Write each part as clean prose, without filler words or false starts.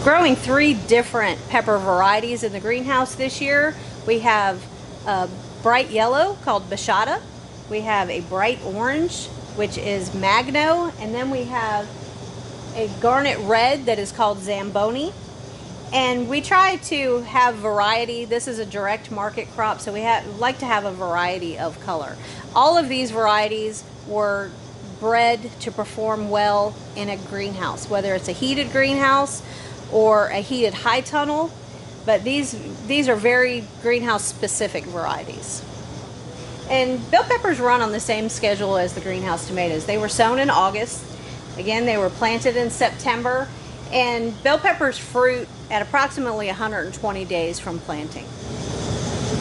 growing 3 different pepper varieties in the greenhouse this year. We have a bright yellow called Bachata. We have a bright orange, which is Magno, and then we have a garnet red that is called Zamboni. And we try to have variety. This is a direct market crop, so we like to have a variety of color. All of these varieties were bred to perform well in a greenhouse, whether it's a heated greenhouse or a heated high tunnel, but these are very greenhouse specific varieties. And bell peppers run on the same schedule as the greenhouse tomatoes. They were sown in August. Again, they were planted in September, and bell peppers fruit at approximately 120 days from planting.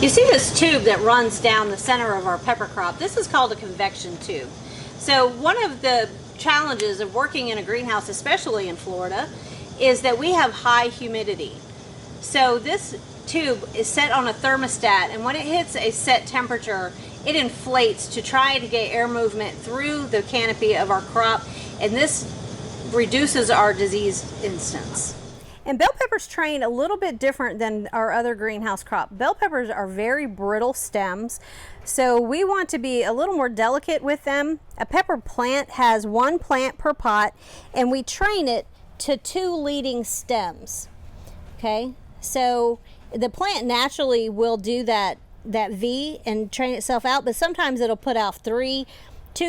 You see this tube that runs down the center of our pepper crop? This is called a convection tube. So one of the challenges of working in a greenhouse, especially in Florida, is that we have high humidity. So this tube is set on a thermostat, and when it hits a set temperature, it inflates to try to get air movement through the canopy of our crop, and this reduces our disease instance. And bell peppers train a little bit different than our other greenhouse crop. Bell peppers are very brittle stems, so we want to be a little more delicate with them. A pepper plant has 1 plant per pot, and we train it to 2 leading stems. Okay, so the plant naturally will do that V and train itself out, but sometimes it'll put out 2,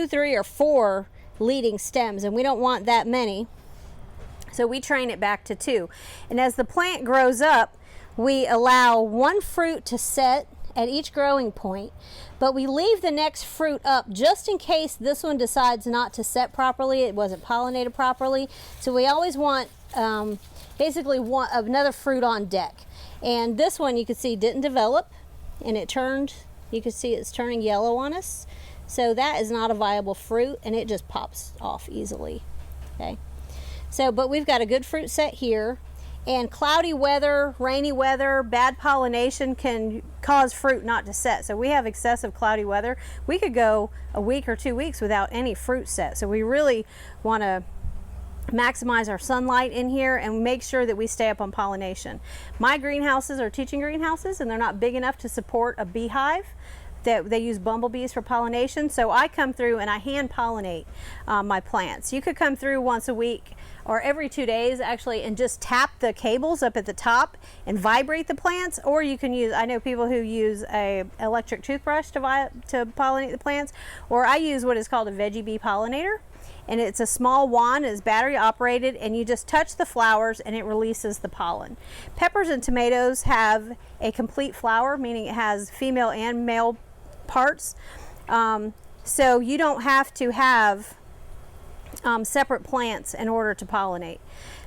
3, or 4 leading stems, and we don't want that many. So we train it back to 2. And as the plant grows up, we allow 1 fruit to set at each growing point, but we leave the next fruit up just in case this one decides not to set properly, it wasn't pollinated properly. So we always want basically another fruit on deck. And this one you can see didn't develop, and you can see it's turning yellow on us. So that is not a viable fruit, and it just pops off easily. Okay. So, but we've got a good fruit set here, and cloudy weather, rainy weather, bad pollination can cause fruit not to set. So we have excessive cloudy weather. We could go a week or 2 weeks without any fruit set. So we really want to maximize our sunlight in here and make sure that we stay up on pollination. My greenhouses are teaching greenhouses, and they're not big enough to support a beehive. That they use bumblebees for pollination, so I come through and I hand pollinate my plants. You could come through once a week or every 2 days actually, and just tap the cables up at the top and vibrate the plants, or you can use, I know people who use a electric toothbrush to pollinate the plants, or I use what is called a veggie bee pollinator, and it's a small wand, it's battery operated, and you just touch the flowers and it releases the pollen. Peppers and tomatoes have a complete flower, meaning it has female and male parts, so you don't have to have separate plants in order to pollinate,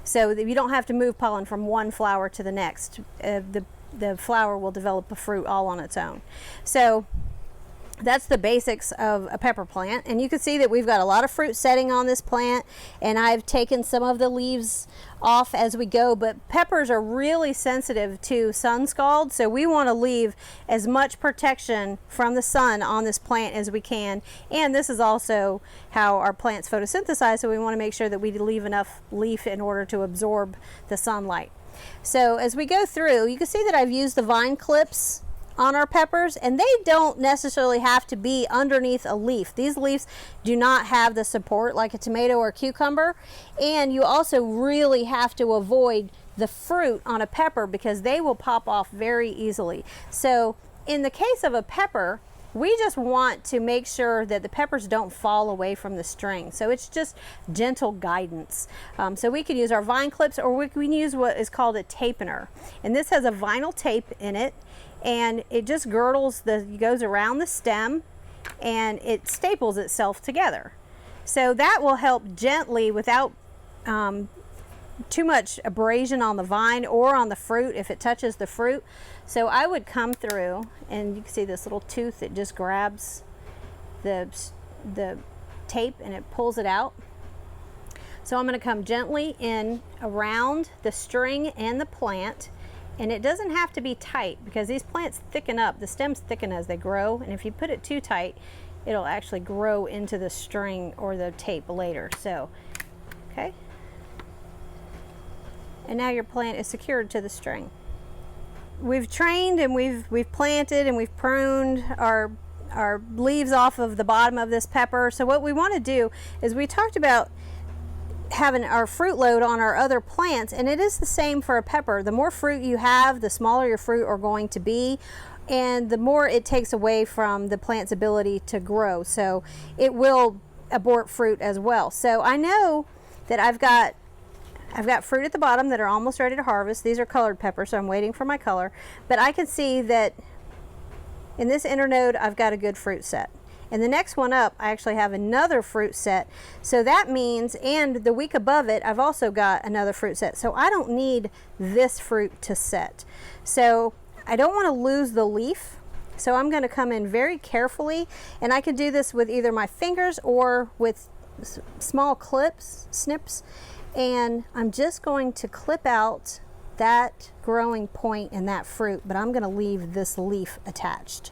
so that you don't have to move pollen from one flower to the next. The flower will develop a fruit all on its own. So that's the basics of a pepper plant, and you can see that we've got a lot of fruit setting on this plant, and I've taken some of the leaves off as we go, but peppers are really sensitive to sun scald, so we want to leave as much protection from the sun on this plant as we can. And this is also how our plants photosynthesize, so we want to make sure that we leave enough leaf in order to absorb the sunlight. So as we go through, you can see that I've used the vine clips on our peppers, and they don't necessarily have to be underneath a leaf. These leaves do not have the support like a tomato or cucumber, and you also really have to avoid the fruit on a pepper because they will pop off very easily. So in the case of a pepper, we just want to make sure that the peppers don't fall away from the string. So it's just gentle guidance. So we can use our vine clips, or we can use what is called a tapener. And this has a vinyl tape in it, and it just girdles, goes around the stem, and it staples itself together. So that will help gently, without too much abrasion on the vine or on the fruit if it touches the fruit. So I would come through, and you can see this little tooth that just grabs the tape and it pulls it out. So I'm going to come gently in around the string and the plant, and it doesn't have to be tight because these plants thicken up, the stems thicken as they grow, and if you put it too tight, it'll actually grow into the string or the tape later. So, okay. and now your plant is secured to the string. We've trained and we've planted and we've pruned our leaves off of the bottom of this pepper. So what we want to do is, we talked about having our fruit load on our other plants, and it is the same for a pepper. The more fruit you have, the smaller your fruit are going to be, and the more it takes away from the plant's ability to grow. So it will abort fruit as well. So I know that I've got fruit at the bottom that are almost ready to harvest. These are colored peppers, so I'm waiting for my color. But I can see that in this internode, I've got a good fruit set. And the next one up, I actually have another fruit set. So that means, and the week above it, I've also got another fruit set. So I don't need this fruit to set. So I don't want to lose the leaf. So I'm going to come in very carefully, and I can do this with either my fingers or with small clips, snips, and I'm just going to clip out that growing point in that fruit, but I'm going to leave this leaf attached.